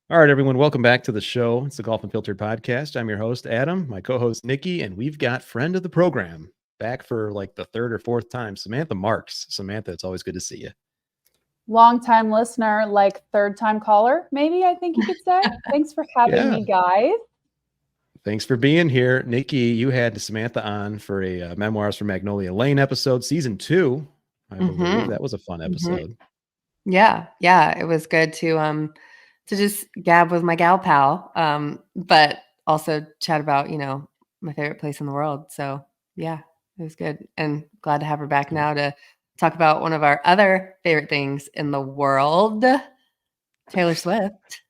All right, everyone, welcome back to the show. It's the Golf Unfiltered podcast. I'm your host, Adam, my co-host, Nikki, and we've got friend of the program back for like the third or fourth time, Samantha Marks. Samantha, it's always good to see you. Long-time listener, like third-time caller, maybe I think you could say. Thanks for having Yeah. me, guys. Thanks for being here. Nikki, you had Samantha on for a Memoirs from Magnolia Lane episode, season 2, I believe. That was a fun episode. Yeah, it was good to just gab with my gal pal, but also chat about, my favorite place in the world. So yeah, it was good. And glad to have her back now to talk about one of our other favorite things in the world, Taylor Swift.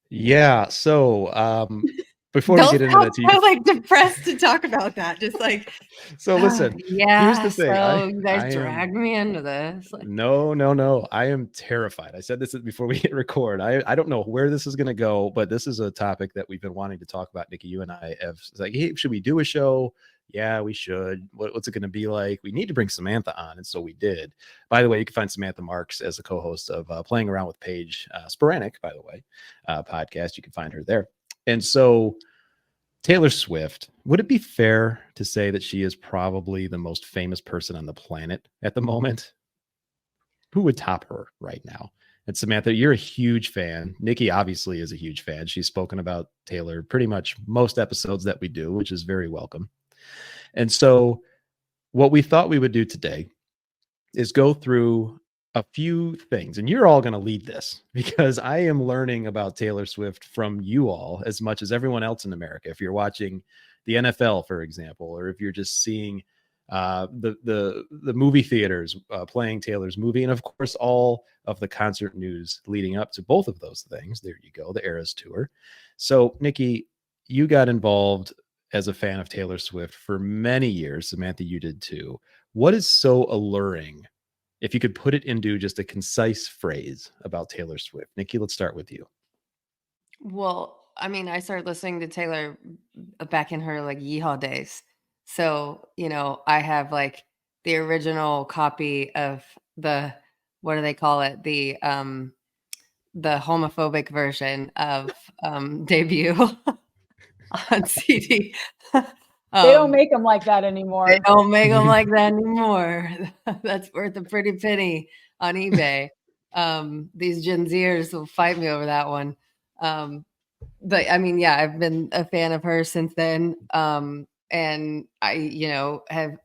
Yeah. So before we get into that, I'm like depressed to talk about that. Just like, so listen, here's the thing. So you guys dragged me into this. No. I am terrified. I said this before we hit record. I don't know where this is going to go, but this is a topic that we've been wanting to talk about. Nikki, you and I have like, hey, should we do a show? Yeah, we should. What's it going to be like? We need to bring Samantha on. And so we did. By the way, you can find Samantha Marks as a co-host of Playing Around with Paige, Sporanic, by the way, podcast. You can find her there. And so Taylor Swift, would it be fair to say that she is probably the most famous person on the planet at the moment? Who would top her right now? And Samantha, you're a huge fan. Nikki obviously is a huge fan. She's spoken about Taylor pretty much most episodes that we do, which is very welcome. And so what we thought we would do today is go through a few things, and you're all going to lead this because I am learning about Taylor Swift from you all as much as everyone else in America. If you're watching the NFL, for example, or if you're just seeing the movie theaters playing Taylor's movie, and of course all of the concert news leading up to both of those things. There you go, the Eras Tour. So Nikki, you got involved as a fan of Taylor Swift for many years. Samantha, you did too. What is so alluring, if you could put it into just a concise phrase, about Taylor Swift? Nikki, let's start with you. Well, I mean, I started listening to Taylor back in her like Yeehaw days. So, I have like the original copy of what do they call it? The homophobic version of Debut on CD. They don't make them like that anymore. They don't make them like that anymore. That's worth a pretty penny on eBay. These Gen Zers will fight me over that one. But I mean, yeah, I've been a fan of her since then. And I, have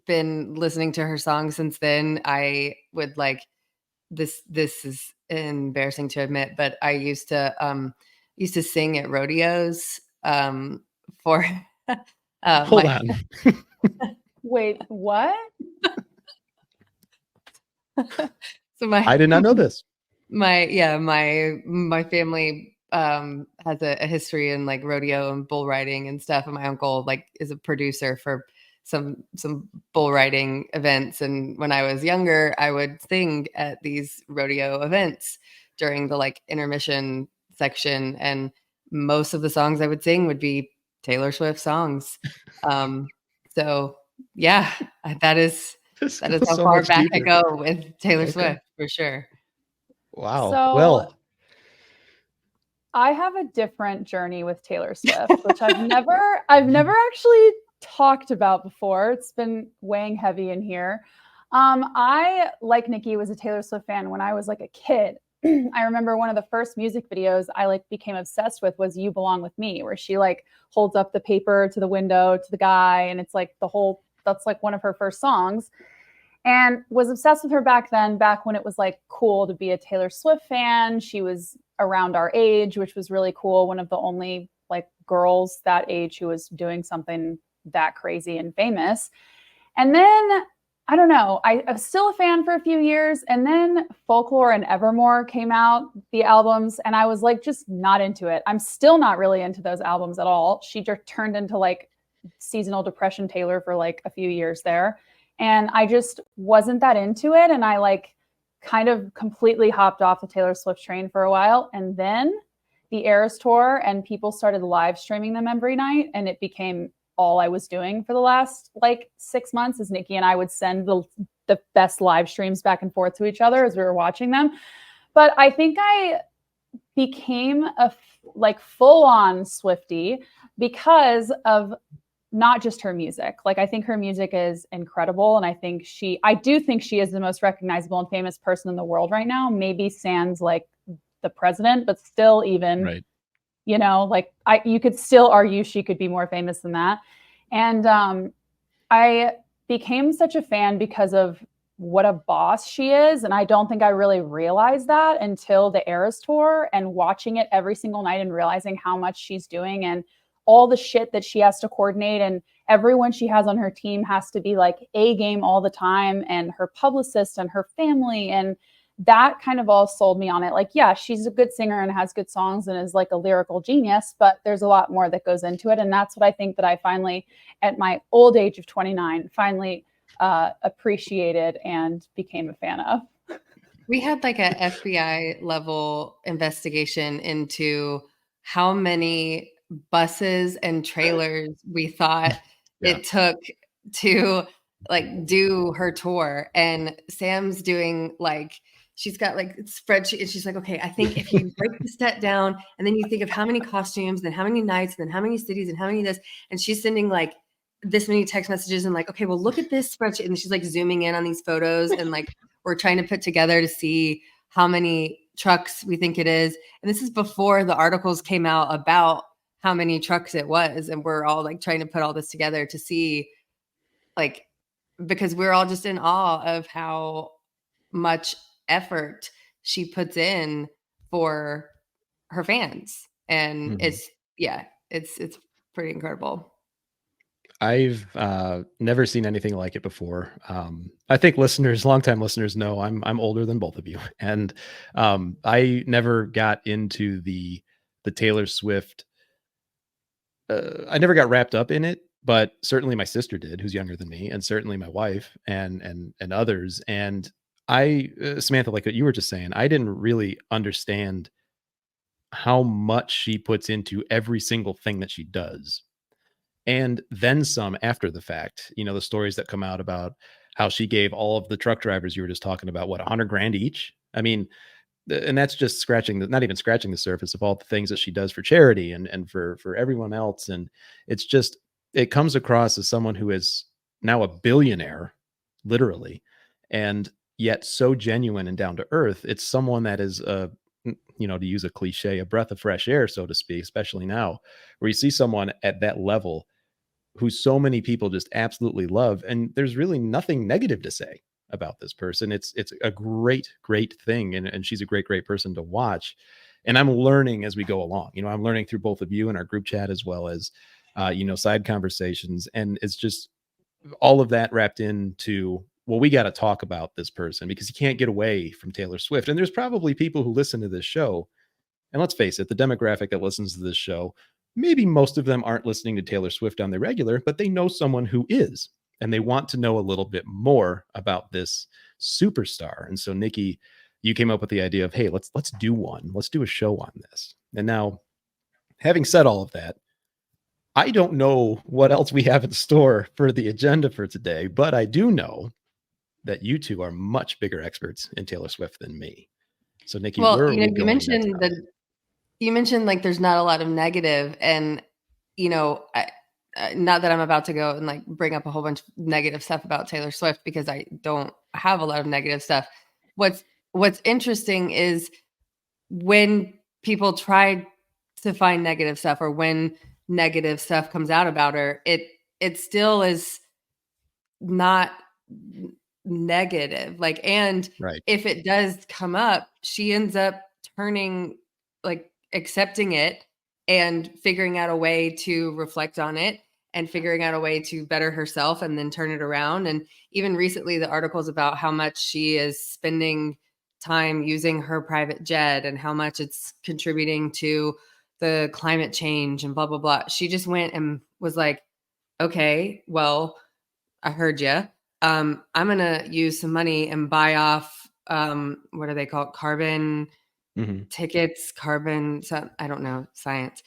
been listening to her songs since then. I would like this is embarrassing to admit, but I used to sing at rodeos for Hold on. Wait, what? So I did not know this. My family has a history in like rodeo and bull riding and stuff, and my uncle like is a producer for some bull riding events. And when I was younger, I would sing at these rodeo events during the like intermission section, and most of the songs I would sing would be Taylor Swift songs. So yeah, that is how so far back deeper. I go with Taylor Swift for sure. Wow. So, well, I have a different journey with Taylor Swift, which I've never actually talked about before. It's been weighing heavy in here. I, like Nikki, was a Taylor Swift fan when I was like a kid. I remember one of the first music videos I like became obsessed with was You Belong With Me, where she like holds up the paper to the window to the guy. And it's like that's like one of her first songs. And was obsessed with her back when it was like cool to be a Taylor Swift fan. She was around our age, which was really cool. One of the only like girls that age who was doing something that crazy and famous. And then I don't know, I was still a fan for a few years. And then Folklore and Evermore came out, the albums, and I was like just not into it. I'm still not really into those albums at all. She just turned into like seasonal depression Taylor for like a few years there. And I just wasn't that into it. And I like kind of completely hopped off the Taylor Swift train for a while. And then the Eras Tour, and people started live streaming them every night. And it became all I was doing for the last like 6 months. Is Nikki and I would send the best live streams back and forth to each other as we were watching them. But I think I became a like full on Swiftie because of not just her music. Like, I think her music is incredible. And I do think she is the most recognizable and famous person in the world right now. Maybe sans like the president, but still even, Right. you know, like you could still argue she could be more famous than that. And I became such a fan because of what a boss she is. And I don't think I really realized that until the Eras tour and watching it every single night and realizing how much she's doing and all the shit that she has to coordinate. And everyone she has on her team has to be like A game all the time, and her publicist and her family. And that kind of all sold me on it. Like, yeah, she's a good singer and has good songs and is like a lyrical genius, but there's a lot more that goes into it. And that's what I think that I finally, at my old age of 29, finally appreciated and became a fan of. We had like a FBI level investigation into how many buses and trailers we thought it took to like do her tour. And Sam's doing like, she's got like a spreadsheet, and she's like, okay, I think if you break the set down and then you think of how many costumes, then how many nights, then how many cities, and how many this, and she's sending like this many text messages and like, okay, well, look at this spreadsheet. And she's like zooming in on these photos, and like we're trying to put together to see how many trucks we think it is. And this is before the articles came out about how many trucks it was. And we're all like trying to put all this together to see, like, because we're all just in awe of how much effort she puts in for her fans. And it's pretty incredible. I've never seen anything like it before. I think longtime listeners know I'm older than both of you, and I never got into the Taylor Swift. I never got wrapped up in it, but certainly my sister did, who's younger than me, and certainly my wife and others. And Samantha, like what you were just saying, I didn't really understand how much she puts into every single thing that she does. And then some after the fact, the stories that come out about how she gave all of the truck drivers you were just talking about, what, $100,000 each? I mean, and that's just not even scratching the surface of all the things that she does for charity and for everyone else. And it comes across as someone who is now a billionaire, literally, and yet so genuine and down to earth. It's someone that is to use a cliche, a breath of fresh air, so to speak, especially now, where you see someone at that level who so many people just absolutely love. And there's really nothing negative to say about this person. It's a great, great thing. And she's a great, great person to watch. And I'm learning as we go along. I'm learning through both of you in our group chat, as well as, side conversations. And it's just all of that wrapped into, well, we got to talk about this person because you can't get away from Taylor Swift. And there's probably people who listen to this show. And let's face it, the demographic that listens to this show, maybe most of them aren't listening to Taylor Swift on the regular, but they know someone who is, and they want to know a little bit more about this superstar. And so, Nikki, you came up with the idea of, hey, let's do one. Let's do a show on this. And now, having said all of that, I don't know what else we have in store for the agenda for today, but I do know that you two are much bigger experts in Taylor Swift than me. So, Nikki, well, where are we you going mentioned next? You mentioned like there's not a lot of negative, and not that I'm about to go and like bring up a whole bunch of negative stuff about Taylor Swift, because I don't have a lot of negative stuff. What's interesting is when people try to find negative stuff, or when negative stuff comes out about her, it still is not negative. Like, and Right. if it does come up, she ends up accepting it and figuring out a way to reflect on it and figuring out a way to better herself and then turn it around. And even recently, the articles about how much she is spending time using her private jet and how much it's contributing to the climate change and blah, blah, blah. She just went and was like, okay, well, I heard you. I'm going to use some money and buy off, what are they called? Carbon tickets, carbon. So I don't know, science.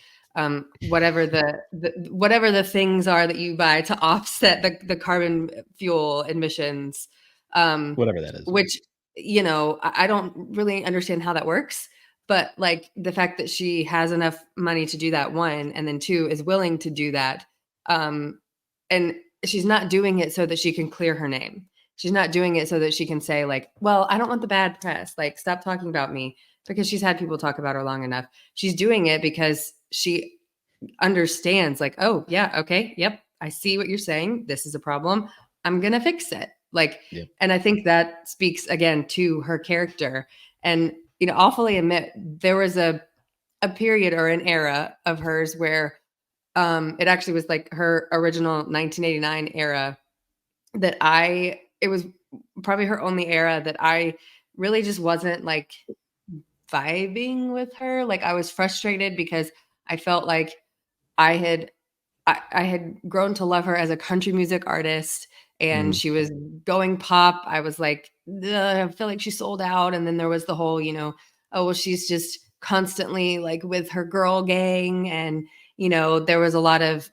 Whatever the things are that you buy to offset the carbon fuel emissions. Whatever that is. Which, I don't really understand how that works, But like the fact that she has enough money to do that, one, and then two, is willing to do that. And she's not doing it so that she can clear her name. She's not doing it so that she can say like, well, I don't want the bad press. Like, stop talking about me, because she's had people talk about her long enough. She's doing it because she understands like, oh yeah, okay, yep, I see what you're saying. This is a problem. I'm going to fix it. Like, Yeah. and I think that speaks again to her character. And, you know, I'll fully admit there was a period or an era of hers where it actually was like her original 1989 era that it was probably her only era that I really just wasn't like vibing with her. Like, I was frustrated because I felt like I had grown to love her as a country music artist, and she was going pop. I was like, I feel like she sold out. And then there was the whole, you know, oh, well, she's just constantly like with her girl gang. And, you know, there was a lot of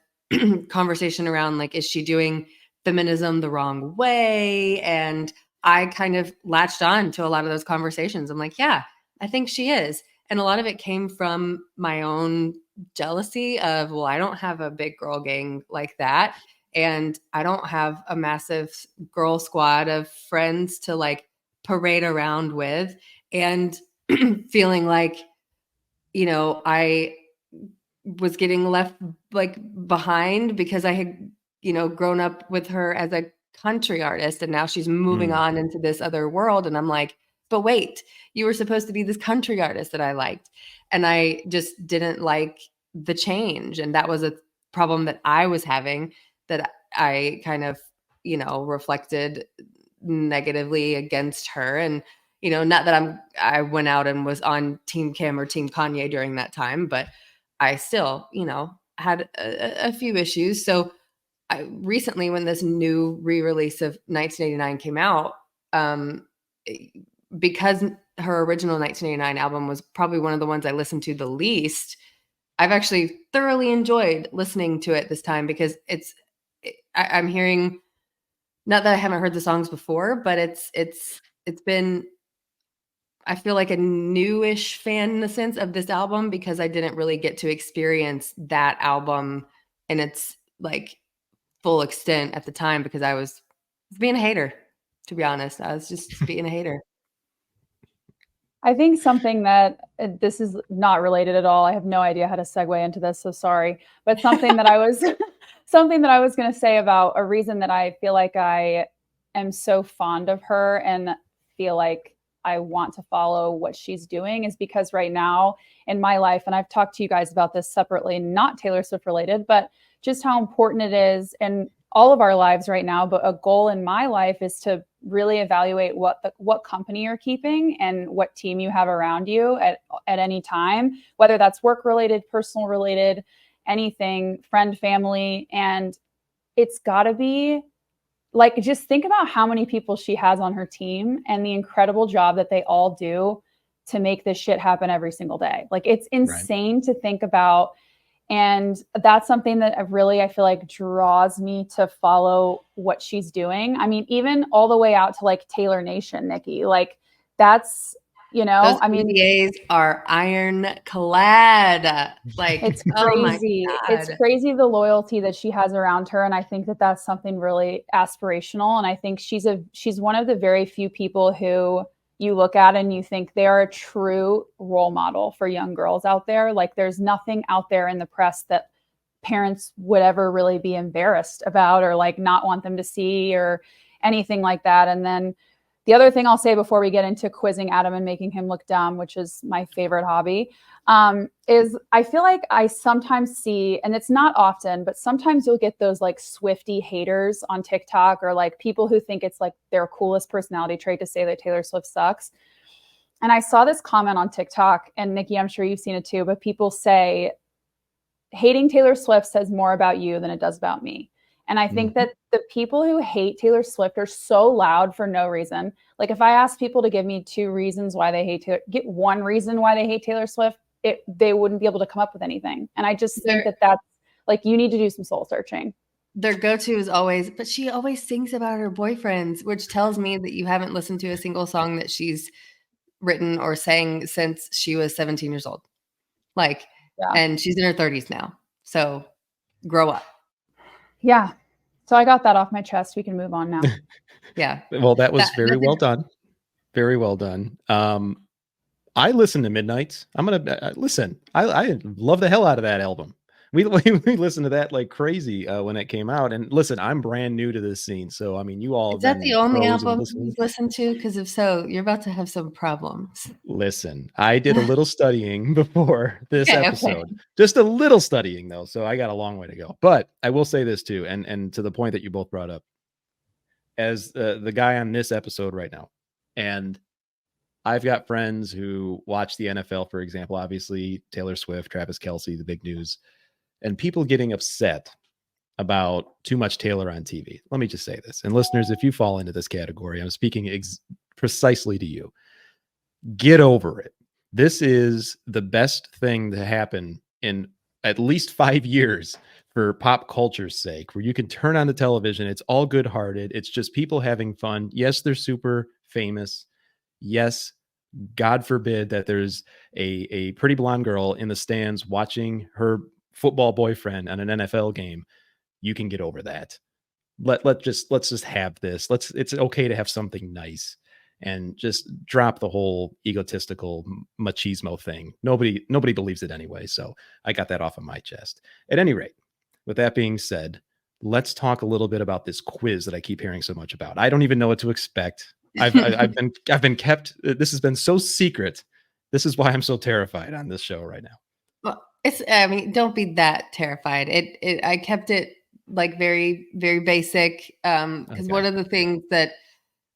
conversation around like, is she doing feminism the wrong way? And I kind of latched on to a lot of those conversations. I'm like, yeah, I think she is. And a lot of it came from my own jealousy of, well, I don't have a big girl gang like that. And I don't have a massive girl squad of friends to like parade around with. And feeling like, you know, I was getting left like behind because I had, you know, grown up with her as a country artist, and now she's moving on into this other world. And I'm like, but wait, you were supposed to be this country artist that I liked. And I just didn't like the change. And that was a problem that I was having, that I kind of, you know, reflected negatively against her. And, you know, not that I went out and was on Team Kim or Team Kanye during that time, but I still, you know, had a few issues. So recently, when this new re-release of 1989 came out, because her original 1989 album was probably one of the ones I listened to the least, I've actually thoroughly enjoyed listening to it this time, because I'm hearing, not that I haven't heard the songs before, but it's been, I feel like, a newish fan in the sense of this album, because I didn't really get to experience that album in its like full extent at the time, because I was being a hater, to be honest. I was just being a hater. I think something that this is not related at all. I have no idea how to segue into this, so sorry. But something that I was something that I was going to say about a reason that I feel like I am so fond of her and feel like I want to follow what she's doing is because right now in my life, and I've talked to you guys about this separately, not Taylor Swift related, but just how important it is in all of our lives right now. But a goal in my life is to really evaluate what company you're keeping and what team you have around you at any time, whether that's work related, personal related, anything, friend, family. And it's got to be like, just think about how many people she has on her team and the incredible job that they all do to make this shit happen every single day. Like, it's insane to think about. And that's something that I feel like draws me to follow what she's doing. I mean, even all the way out to like Taylor Nation, Nikki, like that's, you know, those NDAs are ironclad. Like, it's crazy. It's crazy the loyalty that she has around her. And I think that that's something really aspirational. And I think she's one of the very few people who you look at and you think they are a true role model for young girls out there. Like, there's nothing out there in the press that parents would ever really be embarrassed about or like not want them to see or anything like that. And then the other thing I'll say before we get into quizzing Adam and making him look dumb, which is my favorite hobby, is I feel like I sometimes see, and it's not often, but sometimes you'll get those like Swiftie haters on TikTok, or like people who think it's like their coolest personality trait to say that Taylor Swift sucks. And I saw this comment on TikTok, and Nikki, I'm sure you've seen it too, but people say, hating Taylor Swift says more about you than it does about me. And I think that the people who hate Taylor Swift are so loud for no reason. Like, if I ask people to give me 2 reasons why they hate get 1 reason why they hate Taylor Swift, they wouldn't be able to come up with anything. And I just think that that's like, you need to do some soul searching. Their go-to is always, but she always sings about her boyfriends, which tells me that you haven't listened to a single song that she's written or sang since she was 17 years old. Like, and she's in her 30s now. So grow up. Yeah. So I got that off my chest. We can move on now. Yeah. Well, that was very well done. Very well done. I listen to Midnights. I'm gonna listen. I love the hell out of that album. We listened to that like crazy when it came out. And listen, I'm brand new to this scene, so I mean, you all. Is that the only album you've listened to? Because if so, you're about to have some problems. Listen, I did a little studying before this episode. Okay. Just a little studying though, so I got a long way to go. But I will say this too, and to the point that you both brought up, as the guy on this episode right now, and I've got friends who watch the NFL, for example, obviously Taylor Swift, Travis Kelce, the big news, and people getting upset about too much Taylor on TV. Let me just say this. And listeners, if you fall into this category, I'm speaking precisely to you. Get over it. This is the best thing to happen in at least 5 years for pop culture's sake, where you can turn on the television. It's all good-hearted. It's just people having fun. Yes, they're super famous. Yes, God forbid that there's a pretty blonde girl in the stands watching her football boyfriend on an NFL game. You can get over that. Let's just have this. It's okay to have something nice and just drop the whole egotistical machismo thing. Nobody believes it anyway. So I got that off of my chest. At any rate, with that being said, let's talk a little bit about this quiz that I keep hearing so much about. I don't even know what to expect. I've been kept. This has been so secret. This is why I'm so terrified on this show right now. Well, don't be that terrified. I kept it like very, very basic. Because one of the things that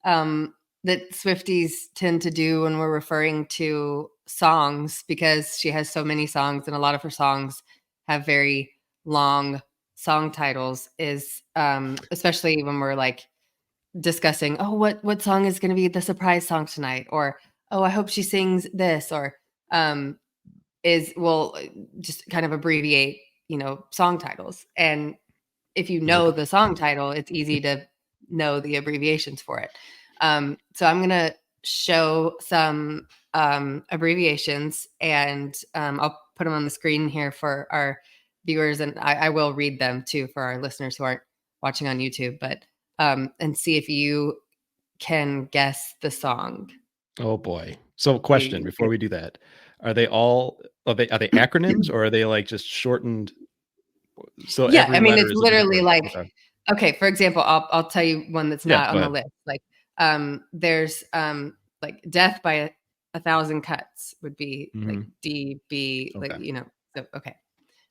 that Swifties tend to do when we're referring to songs, because she has so many songs and a lot of her songs have very long song titles, is especially when we're like discussing, oh, what song is going to be the surprise song tonight, or oh, I hope she sings this, or we'll just kind of abbreviate, song titles. And if you know the song title, it's easy to know the abbreviations for it. So I'm going to show some abbreviations, and I'll put them on the screen here for our viewers, and I will read them too for our listeners who aren't watching on YouTube, but and see if you can guess the song. Oh boy. So question before we do that. Are they acronyms or are they like just shortened? So yeah, I mean, it's literally like, okay, for example, I'll tell you one that's not on the list. Like there's like Death by a Thousand Cuts would be like DB, like, so, okay.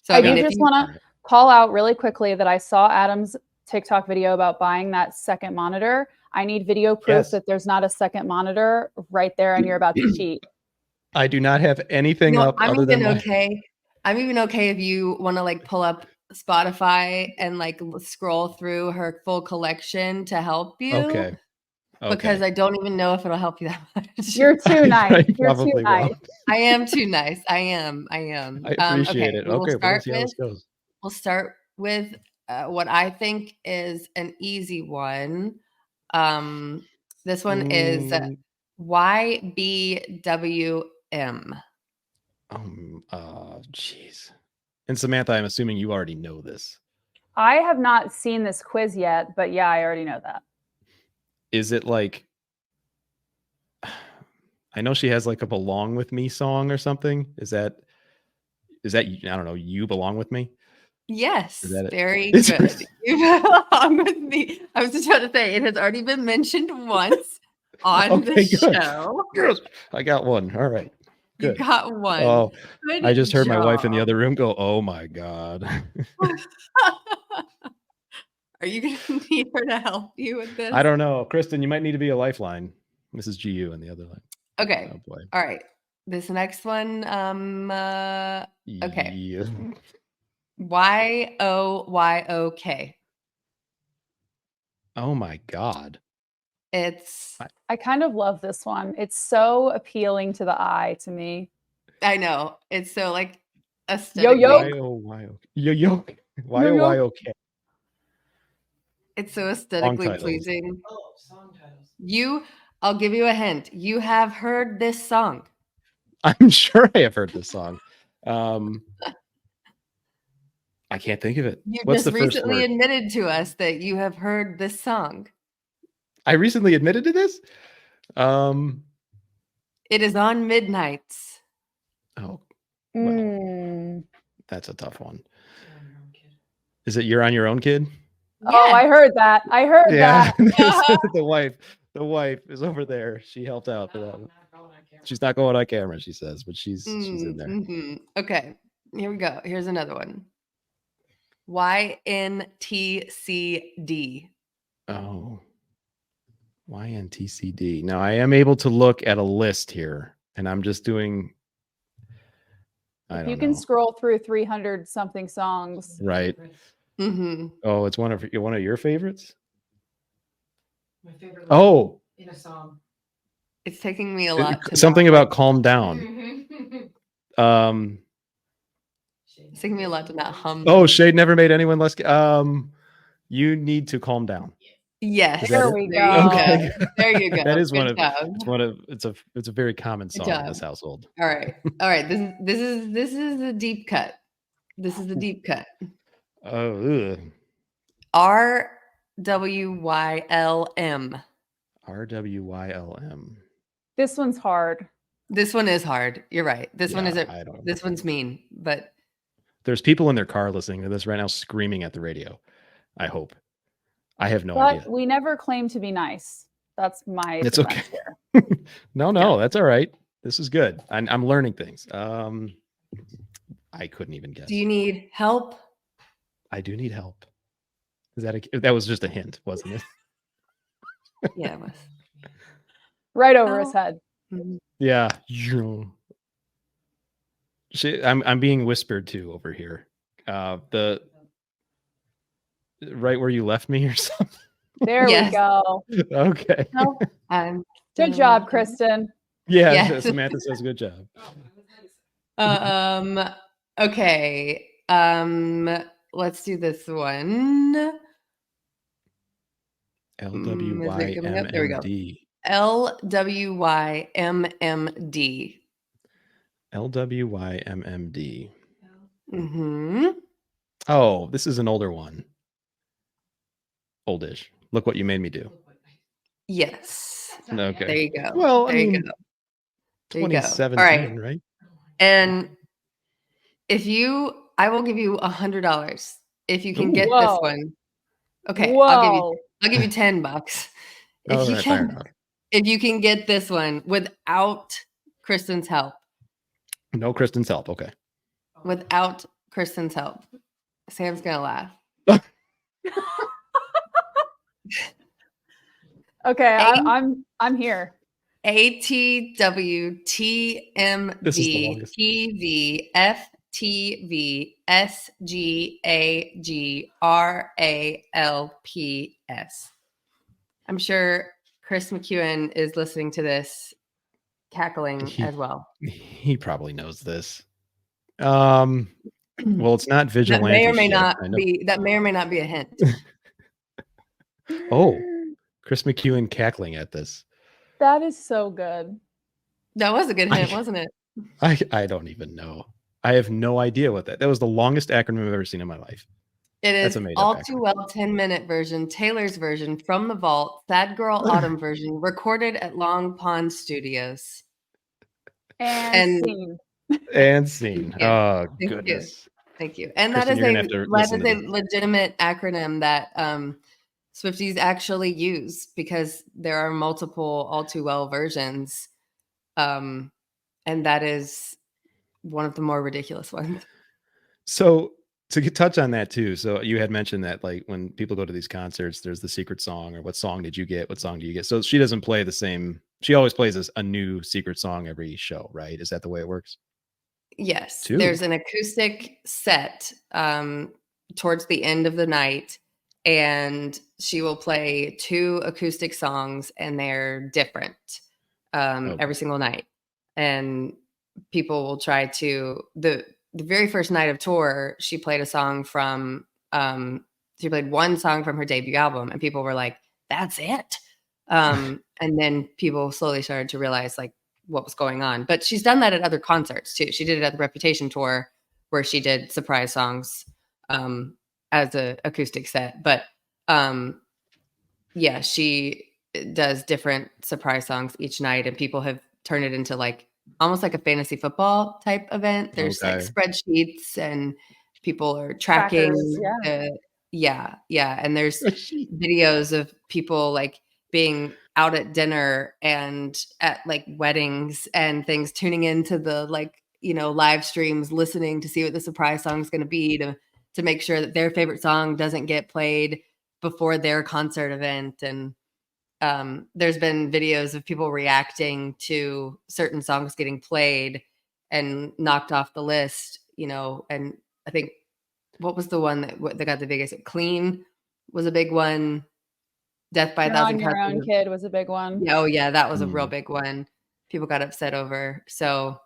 So I just want to call out really quickly that I saw Adam's TikTok video about buying that second monitor. I need video proof that there's not a second monitor right there and you're about to cheat. I do not have anything up. I'm even okay if you want to like pull up Spotify and like scroll through her full collection to help you. Okay. Because I don't even know if it'll help you that much. You're too nice. You're too nice. I am too nice. I am. I appreciate it. Okay, we'll see how this goes. We'll start with what I think is an easy one. This one is YBWM. Jeez. And Samantha, I'm assuming you already know this. I have not seen this quiz yet, but yeah, I already know that. Is it like, I know she has like a Belong With Me song or something. Is that, I don't know, You Belong With Me? Yes, very good. You belong with me. I was just about to say, it has already been mentioned once on the show. Yes, I got one. All right. Good. You got one. Oh, good I just heard my wife in the other room go, oh my God. Are you going to need her to help you with this? I don't know. Kristen, you might need to be a lifeline. This is GU on the other line. Okay. Oh, boy. All right. This next one. Okay. Yeah. YOYOK. Oh my God. I kind of love this one. It's so appealing to the eye to me. I know. It's so like aesthetically. YOYOK. It's so aesthetically pleasing. Oh, song titles. I'll give you a hint. You have heard this song. I'm sure I have heard this song. I can't think of it. You What's just the first recently word? admitted to us that you have heard this song. I recently admitted to this. It is on Midnights. Oh, Mm. that's a tough one. Is it You're on Your Own, Kid? Oh, I heard that. I heard that. The wife is over there. She helped out for that one. She's not going on camera, she says, but she's in there. Mm-hmm. Okay, here we go. Here's another one. YNTCD. Oh, YNTCD. Now I am able to look at a list here, and I'm just doing. If you can scroll through 300 something songs, right? Mm-hmm. Oh, it's one of your favorites. My favorite. Oh, in a song. It's taking me a lot to something not, about calm down. It's taking me a lot to not hum. Oh, Shade never made anyone less. You need to calm down. Yes, there we you go. Okay. There you go. That is Good job. it's a very common song in this household. All right. This is a deep cut. This is the deep cut. Oh, RWYLM. RWYLM. This one's hard. This one is hard. You're right. This one isn't. I don't. This one's mean, but There's people in their car listening to this right now, screaming at the radio. I hope. I have no idea. We never claim to be nice. That's my. It's okay. Here. No, that's all right. This is good. I'm learning things. I couldn't even guess. Do you need help? I do need help. That was just a hint, wasn't it? Yeah, it was. Right over his head. Yeah. I'm being whispered to over here. The right where you left me or something. There we go. Okay. No, good job, Kristen. Yeah, Yes. Samantha says good job. Okay. Let's do this one. LWYMMD. There we go. LWYMMD. LWYMMD. Mm-hmm. Oh, this is an older one. Oldish. Look what you made me do. Yes. Okay. There you go. Well, there you go. There you go. 2017, right? And I will give you $100 if you can get Whoa. this one. Okay, Whoa. I'll give you $10 If if you can get this one without Kristen's help. No Kristen's help. Okay. Without Kristen's help. Sam's gonna laugh. Okay, I'm here. ATWTMB, I'm sure Chris McEwen is listening to this, cackling as well. He probably knows this. Well, it's not vigilante. That may or may not be a hint. Oh, Chris McEwen cackling at this. That is so good. That was a good hint, wasn't it? I don't even know. I have no idea what that was the longest acronym I've ever seen in my life. It is All Too Well 10-minute version, Taylor's version, From the Vault, Sad Girl Autumn version, recorded at Long Pond Studios. And scene. And scene. Oh, Thank goodness. Thank you. And Kristen, that is a legitimate acronym that Swifties actually use because there are multiple All Too Well versions. And that is one of the more ridiculous ones. So to touch on that too. So you had mentioned that like when people go to these concerts, there's the secret song or what song did you get? What song do you get? So she doesn't play the same. She always plays a new secret song every show, right? Is that the way it works? Yes. There's an acoustic set towards the end of the night, and she will play 2 acoustic songs, and they're different every single night. And people will try to the very first night of tour, she played a song from she played one song from her debut album, and people were like, "That's it? And then people slowly started to realize like what was going on. But she's done that at other concerts too. She did it at the Reputation tour where she did surprise songs as a acoustic set. But yeah, she does different surprise songs each night, and people have turned it into like almost like a fantasy football type event. There's like Okay. spreadsheets and people are tracking Trackers, yeah. And there's videos of people like being out at dinner and at like weddings and things, tuning into the like, live streams, listening to see what the surprise song is going to be to make sure that their favorite song doesn't get played before their concert event. And there's been videos of people reacting to certain songs getting played and knocked off the list, and I think what was the one that got the biggest? Clean was a big one. Death by a You're Thousand on Your Cuts. Own Kid was a big one. Oh yeah, that was a real big one. People got upset over. So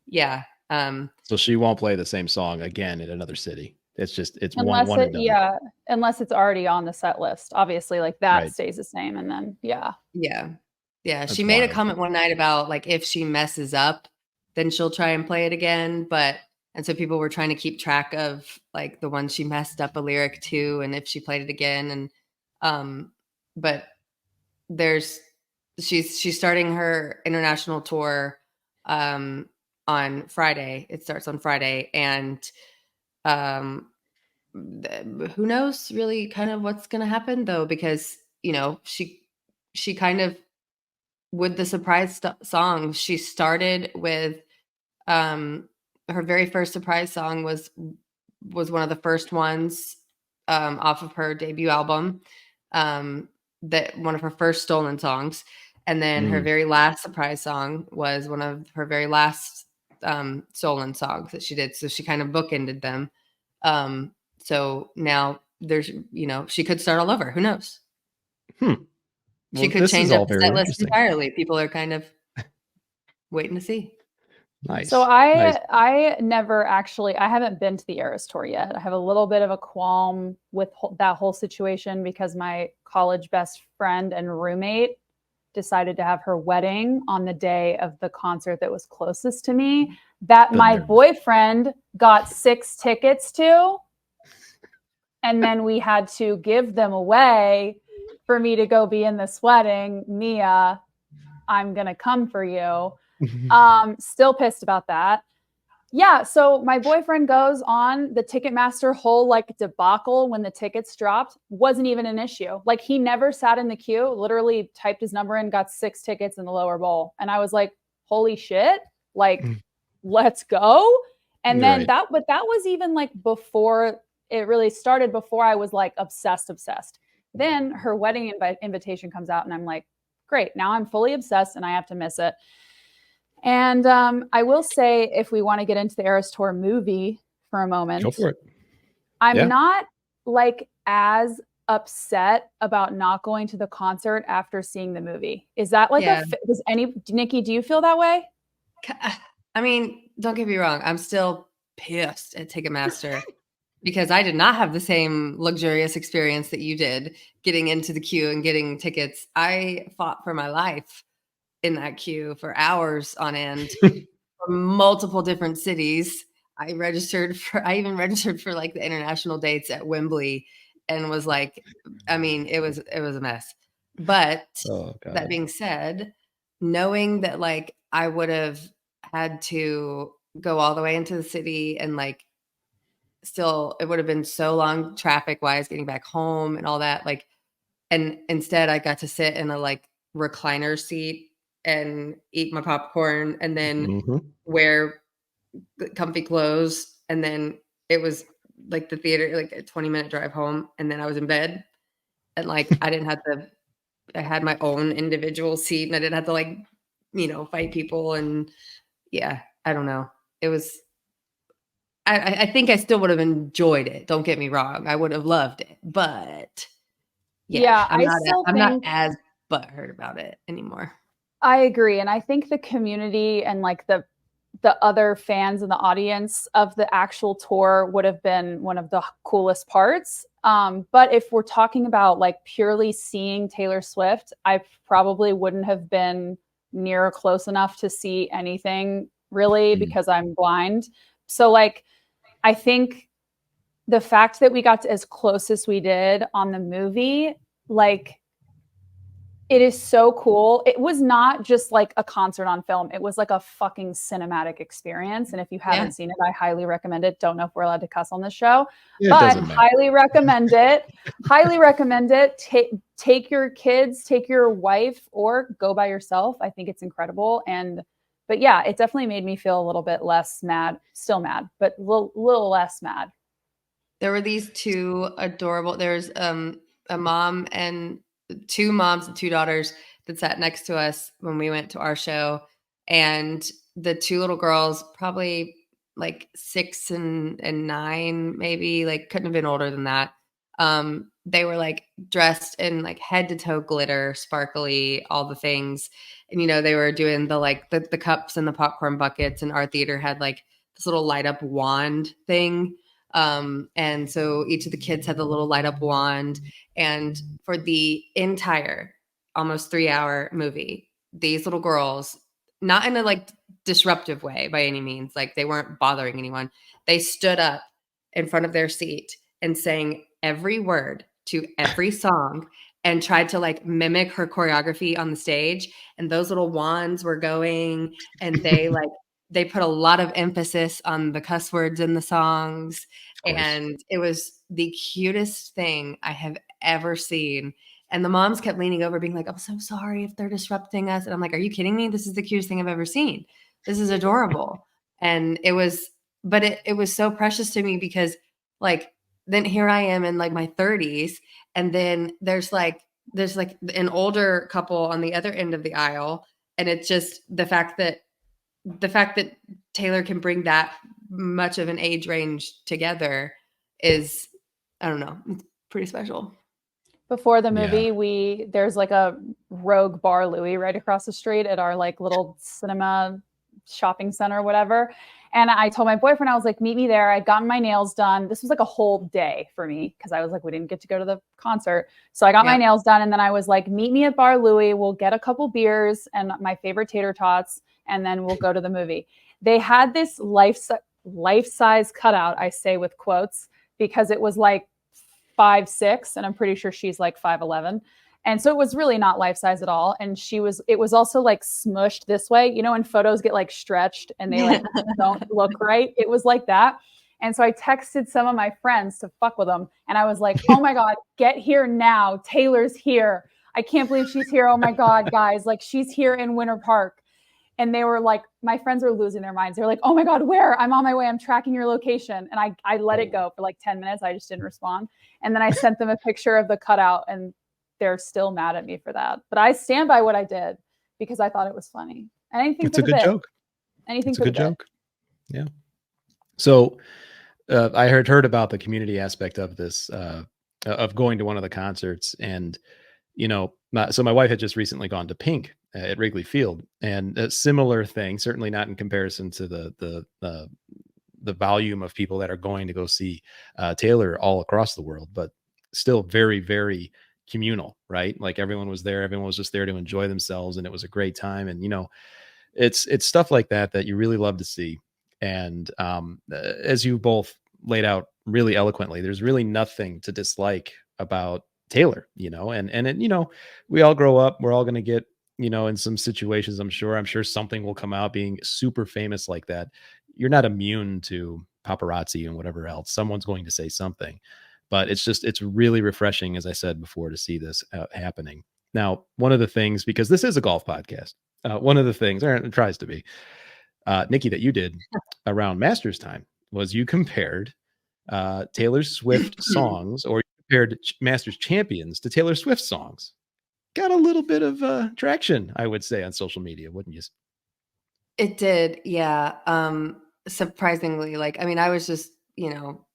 yeah. So she won't play the same song again in another city. It's Unless one and done. unless it's already on the set list. Obviously, like that Right. stays the same. And then yeah. She That's made wild. a comment one night about like if she messes up, then she'll try and play it again. And so people were trying to keep track of like the one she messed up a lyric to, and if she played it again. And but she's starting her international tour on Friday. It starts on Friday, and who knows really kind of what's going to happen though, because she kind of, with the surprise song, she started with her very first surprise song was one of the first ones off of her debut album, that one of her first stolen songs. And then her very last surprise song was one of her very last stolen songs that she did. So she kind of bookended them. So now there's, she could start all over. Who knows? She could change up the set list entirely. People are kind of waiting to see. Nice. So I never actually, I haven't been to the Eras tour yet. I have a little bit of a qualm with that whole situation because my college best friend and roommate decided to have her wedding on the day of the concert that was closest to me, that my boyfriend got 6 tickets to. And then we had to give them away for me to go be in this wedding. Mia, I'm going to come for you. Still pissed about that. Yeah. So my boyfriend goes on the Ticketmaster whole like debacle when the tickets dropped. Wasn't even an issue. Like he never sat in the queue, literally typed his number in, got 6 tickets in the lower bowl. And I was like, holy shit, like, let's go. And then that was even like before it really started, before I was like obsessed. Then her wedding invitation comes out and I'm like, great. Now I'm fully obsessed and I have to miss it. And I will say, if we want to get into the Eras Tour movie for a moment, go for it. I'm not like as upset about not going to the concert after seeing the movie. Is that like Nikki, do you feel that way? I mean, don't get me wrong. I'm still pissed at Ticketmaster because I did not have the same luxurious experience that you did getting into the queue and getting tickets. I fought for my life in that queue for hours on end from multiple different cities. I even registered for like the international dates at Wembley and was like, I mean, it was a mess. But that being said, knowing that like I would have had to go all the way into the city and like still it would have been so long traffic wise getting back home and all that, like, and instead I got to sit in a like recliner seat and eat my popcorn and then wear comfy clothes. And then it was like the theater, like a 20-minute drive home. And then I was in bed and like, I had my own individual seat and I didn't have to like, fight people. And yeah, I don't know. It was, I think I still would have enjoyed it. Don't get me wrong. I would have loved it, but I'm not as butthurt about it anymore. I agree. And I think the community and like the the other fans in the audience of the actual tour would have been one of the coolest parts. But if we're talking about like purely seeing Taylor Swift, I probably wouldn't have been near or close enough to see anything really because I'm blind. So like, I think the fact that we got to as close as we did on the movie, like, it is so cool. It was not just like a concert on film. It was like a fucking cinematic experience. And if you haven't seen it, I highly recommend it. Don't know if we're allowed to cuss on this show, but highly recommend it. Highly recommend it. Take your kids, take your wife, or go by yourself. I think it's incredible. But yeah, it definitely made me feel a little bit less mad, still mad, but a little less mad. There were these two adorable, there's a mom and two moms and two daughters that sat next to us when we went to our show. And the two little girls, probably like 6 and 9, maybe, like couldn't have been older than that. They were like dressed in like head to toe glitter, sparkly, all the things. And, you know, they were doing the like the cups and the popcorn buckets, and our theater had like this little light up wand thing. And so each of the kids had the little light up wand. And for the entire almost 3-hour movie, these little girls, not in a like disruptive way by any means, like they weren't bothering anyone. They stood up in front of their seat and sang every word to every song and tried to like mimic her choreography on the stage. And those little wands were going, and they put a lot of emphasis on the cuss words in the songs. And it was the cutest thing I have ever seen. And the moms kept leaning over being like, I'm so sorry if they're disrupting us. And I'm like, are you kidding me? This is the cutest thing I've ever seen. This is adorable. And it was so precious to me because like, then here I am in like my 30s. And then there's like an older couple on the other end of the aisle. And it's just the fact that Taylor can bring that much of an age range together is, I don't know, it's pretty special. Before the movie, there's like a rogue Bar Louie right across the street at our like little cinema shopping center or whatever. And I told my boyfriend, I was like, meet me there. I'd gotten my nails done. This was like a whole day for me because I was like, we didn't get to go to the concert. So I got my nails done. And then I was like, meet me at Bar Louie. We'll get a couple beers and my favorite tater tots. And then we'll go to the movie. They had this life-size cutout, I say with quotes, because it was like 5'6", and I'm pretty sure she's like 5'11". And so it was really not life-size at all. And it was also like smushed this way. You know, when photos get like stretched and they like don't look right, it was like that. And so I texted some of my friends to fuck with them. And I was like, oh my God, get here now. Taylor's here. I can't believe she's here. Oh my God, guys, like she's here in Winter Park. And they were like, my friends were losing their minds. They're like, oh my God, where? I'm on my way. I'm tracking your location. And I let it go for like 10 minutes. I just didn't respond. And then I sent them a picture of the cutout, and they're still mad at me for that. But I stand by what I did because I thought it was funny. And anything it's a good joke. Anything it's for a good joke. Yeah. So I heard about the community aspect of this, of going to one of the concerts. And, you know, so my wife had just recently gone to Pink at Wrigley Field, and a similar thing, certainly not in comparison to the volume of people that are going to go see Taylor all across the world, but still very, very communal, right? Like everyone was there. Everyone was just there to enjoy themselves. And it was a great time. And, you know, it's stuff like that you really love to see. And as you both laid out really eloquently, there's really nothing to dislike about Taylor, you know, and it, you know, we all grow up, we're all going to get, you know, in some situations, I'm sure something will come out being super famous like that. You're not immune to paparazzi and whatever else. Someone's going to say something, but it's really refreshing, as I said before, to see this happening. Now, one of the things, because this is a golf podcast, one of the things, or it tries to be, Nikki, that you did around Masters time was you compared Taylor Swift songs, or you compared Masters champions to Taylor Swift songs. Got a little bit of traction, I would say, on social media, wouldn't you? It did. Yeah. Surprisingly, like, I mean, I was just, you know,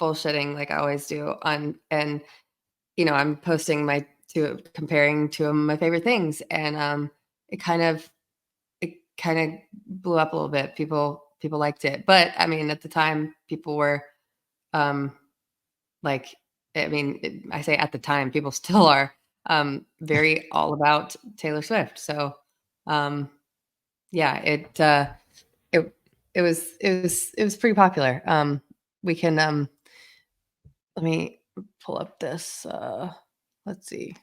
bullshitting like I always do and, you know, I'm posting comparing two of my favorite things. And, it kind of blew up a little bit. People liked it, but I mean, at the time, people were like, I mean, I say at the time, people still are very all about Taylor Swift. So yeah, it was pretty popular. We can let me pull up this. Let's see.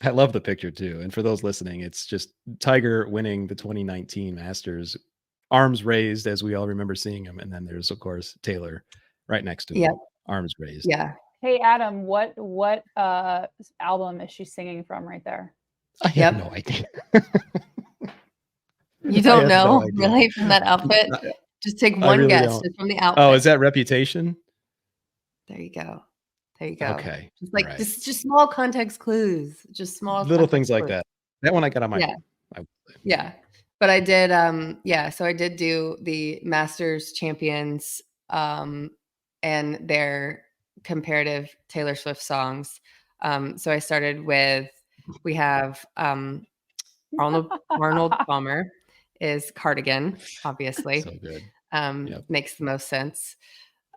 I love the picture too. And for those listening, it's just Tiger winning the 2019 Masters, arms raised as we all remember seeing him. And then there's, of course, Taylor right next to him, Yep. arms raised. Yeah. Hey Adam, what album is she singing from right there? I have no idea. You don't know, idea. really, from that outfit? Just take one really guess don't. just from the outfit. Oh, is that Reputation? There you go. There you go. Okay. Just like right. just small context clues, just small little context things like clues. that. That one I got on my own. Yeah. But I did so I did do the Masters champions and their comparative Taylor Swift songs. So I started with, we have Arnold Palmer is Cardigan, obviously. So good. Makes the most sense.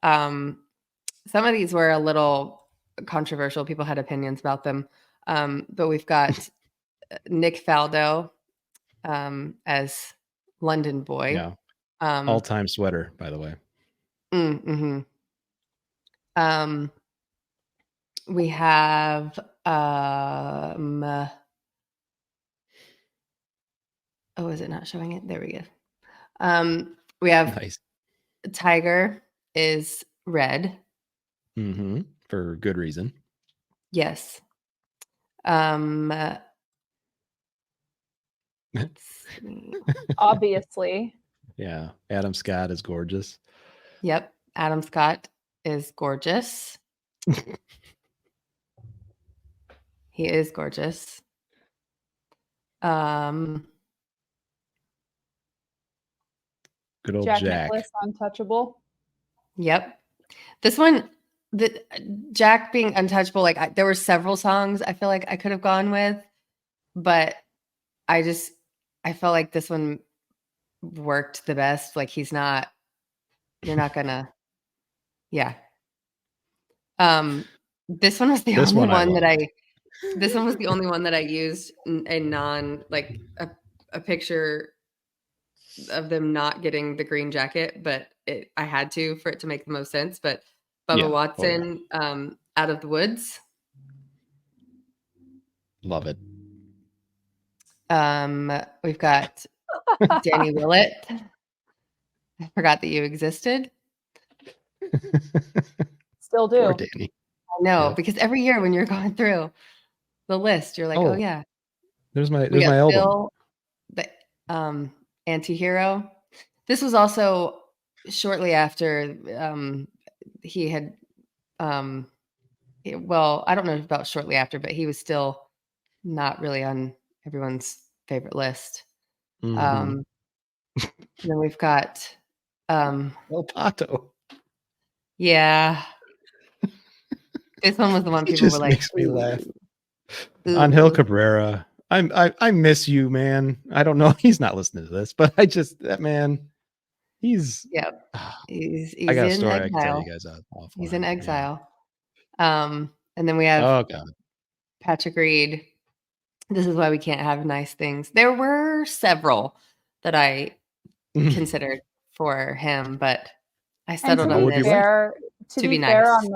Some of these were a little controversial. People had opinions about them. But we've got Nick Faldo as London Boy. Yeah. All-time sweater, by the way. Mm-hmm. We have is it not showing it? There we go. We have nice. Tiger is red. Mm-hmm. For good reason. Yes. Obviously. Yeah. Adam Scott is gorgeous. Yep. Adam Scott is gorgeous. He is gorgeous. Good old Jack. Nicklaus, Untouchable. Yep. This one, the Jack being untouchable, like there were several songs I feel like I could have gone with, but I felt like this one worked the best. Like you're not gonna, yeah. This one was the only one that this one was the only one that I used a non, like a picture of them not getting the green jacket, but I had to for it to make the most sense. But Bubba Watson, Out of the Woods. Love it. We've got Danny Willett. I forgot that you existed. Still do. Poor Danny. I know, because every year when you're going through the list, you're like, oh yeah. There's my album. Phil, the Anti-Hero. This was also shortly after he had well, I don't know about shortly after, but he was still not really on everyone's favorite list. Mm-hmm. Then we've got El Pato. Yeah. This one was the one people were like, makes me laugh. Angel Cabrera. I miss you, man. I don't know. He's not listening to this, but that man, he's he's I got a in story exile. I can tell you guys offline. He's in exile. And then we have Patrick Reed. This is why we can't have nice things. There were several that I considered for him, but I settled on this. To be fair on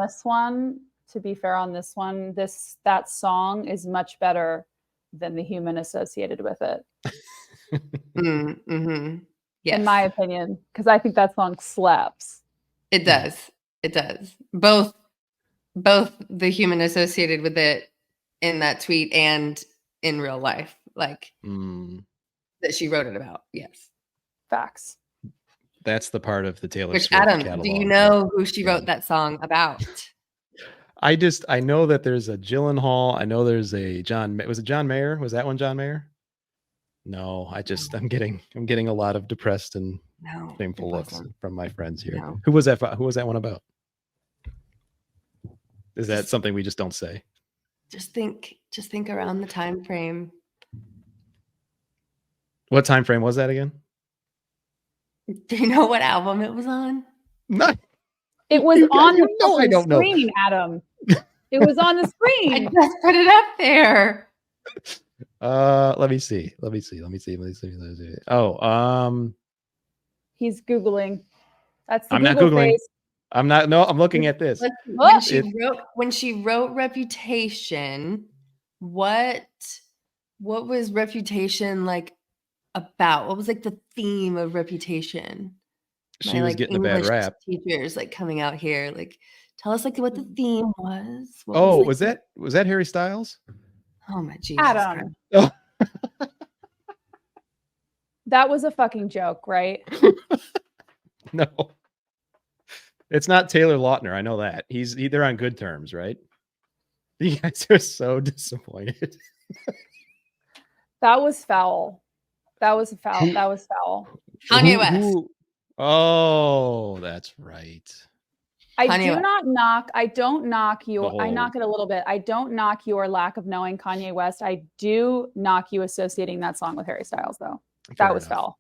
this one, that song is much better than the human associated with it. Mm-hmm. Yes. In my opinion, because I think that song slaps. It does. It does. Both the human associated with it in that tweet and in real life, like that she wrote it about. Yes. Facts. That's the part of the Taylor Swift Adam, catalog. Do you know who she wrote that song about? I know that there's a Gyllenhaal. I know there's a John. Was it John Mayer? Was that one John Mayer? No, I'm getting a lot of depressed and shameful looks from my friends here. No. Who was that one about? Is that something we just don't say? Just think around the time frame. What time frame was that again? Do you know what album it was on? Not. It was on the know I fucking don't know. screen, Adam. It was on the I screen. just put it up there. Let me see. Oh, He's Googling. That's the I'm not Google Googling. face. I'm not. No, I'm looking at this. When Oh! she wrote Reputation, what was Reputation like about? What was like the theme of Reputation? She was like getting a bad English rap. teachers like coming out here, like tell us like what the theme was. What Oh, was that Harry Styles? Oh my Jesus Adam. Christ. Oh, That was a fucking joke, right? no. It's not Taylor Lautner. I know that. They're on good terms, right? You guys are so disappointed. That was foul. That was foul. That was foul. Kanye West. Oh, that's right. I Kanye do West. not knock. I don't knock you. I whole- knock it a little bit. I don't knock your lack of knowing Kanye West. I do knock you associating that song with Harry Styles, though. That was foul.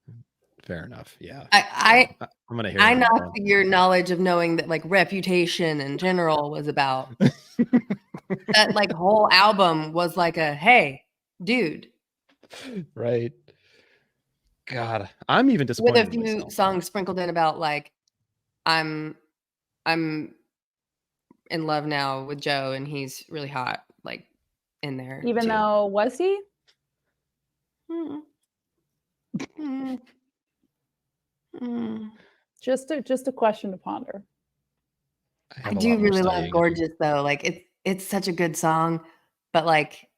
Fair enough. Yeah. I'm gonna hear. I that knock one. your knowledge of knowing that like Reputation in general was about that like whole album was like a hey, dude. Right. God, I'm even With disappointed. a few songs sprinkled in about like I'm in love now with Joe and he's really hot, like in there. Even too. though, was he? Just a question to ponder. I do really love Gorgeous though. Like it's such a good song, but like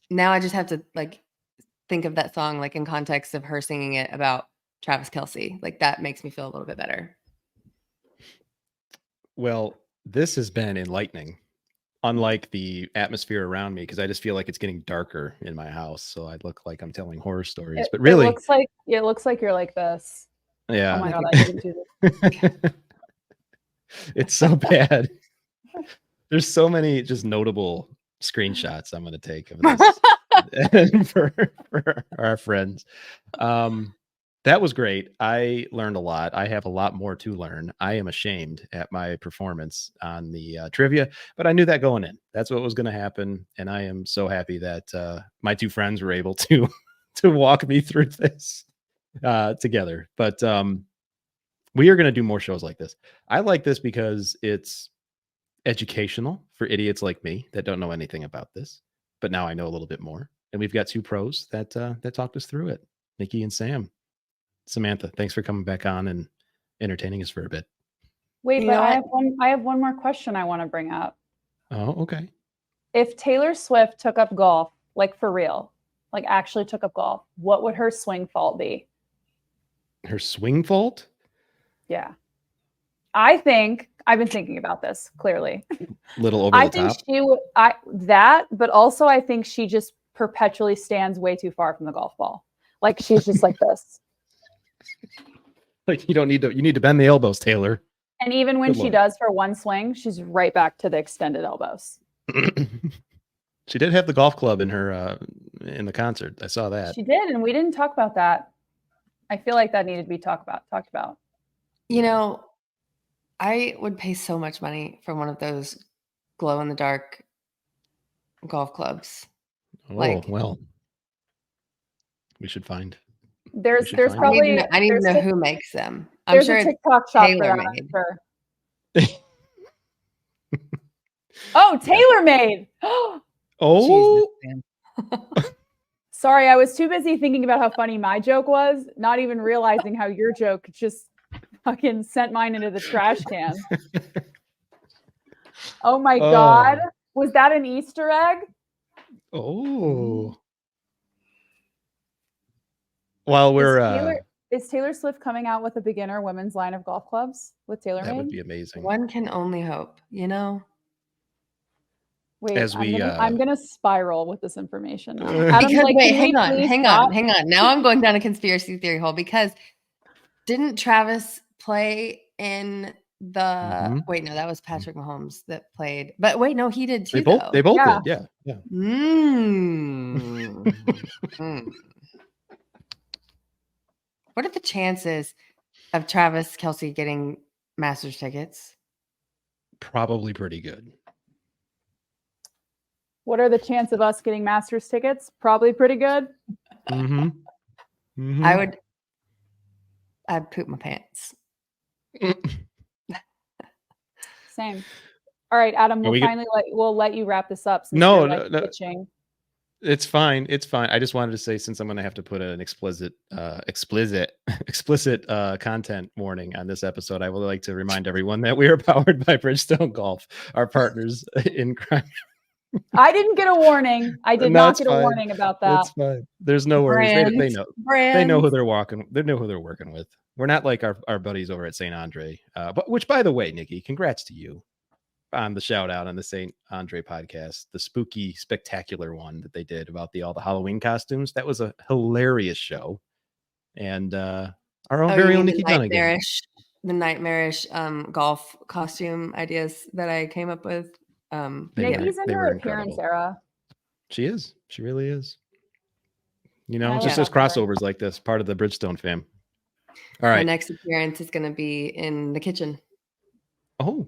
now I just have to like think of that song like in context of her singing it about Travis Kelce. Like that makes me feel a little bit better. Well, this has been enlightening, unlike the atmosphere around me, because I just feel like it's getting darker in my house. So I look like I'm telling horror stories, but really, it looks like you're like this. yeah. Oh my God, I didn't do this. It's so bad. There's so many just notable screenshots I'm going to take of this for our friends. That was great. I learned a lot. I have a lot more to learn. I am ashamed at my performance on the trivia, but I knew that going in. That's what was going to happen. And I am so happy that my two friends were able to walk me through this together. But we are going to do more shows like this. I like this because it's educational for idiots like me that don't know anything about this, but now I know a little bit more. And we've got two pros that talked us through it, Nikki and Sam. Samantha, thanks for coming back on and entertaining us for a bit. Wait, but I have one more question I want to bring up. Oh, okay. If Taylor Swift took up golf, like for real, like actually took up golf, what would her swing fault be? Her swing fault? Yeah. I think I've been thinking about this clearly. Little over the top. She would but also I think she just perpetually stands way too far from the golf ball. Like she's just like this. Like you need to bend the elbows, Taylor. And even when she does for one swing, she's right back to the extended elbows. She did have the golf club in her in the concert. I saw that. She did, and we didn't talk about that. I feel like that needed to be talked about. You know, I would pay so much money for one of those glow in the dark golf clubs. Oh, well. We should find. There's probably I need to know who makes them. I'm there's sure a TikTok shop for that. Sure. Oh, TaylorMade. Oh. Sorry, I was too busy thinking about how funny my joke was, not even realizing how your joke just fucking sent mine into the trash can. Oh my God. Was that an Easter egg? Oh. While we're is Taylor Swift coming out with a beginner women's line of golf clubs with TaylorMade? That would be amazing. One can only hope, you know. Wait, I'm gonna spiral with this information now. Adam, because like, wait, hang on. Now I'm going down a conspiracy theory hole because didn't Travis play in the wait, no, that was Patrick Mahomes that played. But wait, no, he did too. They both did, yeah. What are the chances of Travis Kelce getting Masters tickets? Probably pretty good. What are the chances of us getting Masters tickets? Probably pretty good. Mm-hmm. Mm-hmm. I'd poop my pants. Same. All right, Adam, Are we good? we'll let you wrap this up since No, you're no, no. pitching. It's fine. It's fine. I just wanted to say, since I'm going to have to put an explicit content warning on this episode, I would like to remind everyone that we are powered by Bridgestone Golf, our partners in crime. I didn't get a warning. I did No, not it's get a fine. warning about that. It's fine. There's no worries. They know. Brands. They know who they're walking. They know who they're working with. We're not like our buddies over at St. Andre. But which, by the way, Nikki, congrats to you on the shout out on the St. Andre podcast, the spooky, spectacular one that they did about all the Halloween costumes. That was a hilarious show. And our own very own Nikki Dunagan. The nightmarish golf costume ideas that I came up with. Nikki's in her appearance era. She is. She really is. You I know, just love as crossovers like this, part of the Bridgestone fam. All right. My next appearance is going to be in the kitchen. Oh,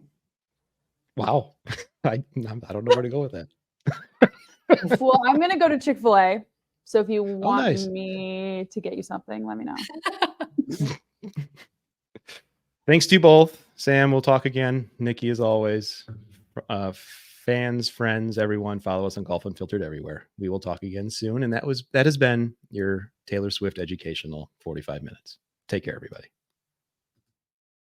wow. I don't know where to go with that. Well, I'm going to go to Chick-fil-A. So if you want nice. me to get you something, let me know. Thanks to you both. Sam, we'll talk again. Nikki, as always. Fans, friends, everyone, follow us on Golf Unfiltered everywhere. We will talk again soon. And that has been your Taylor Swift educational 45 minutes. Take care, everybody.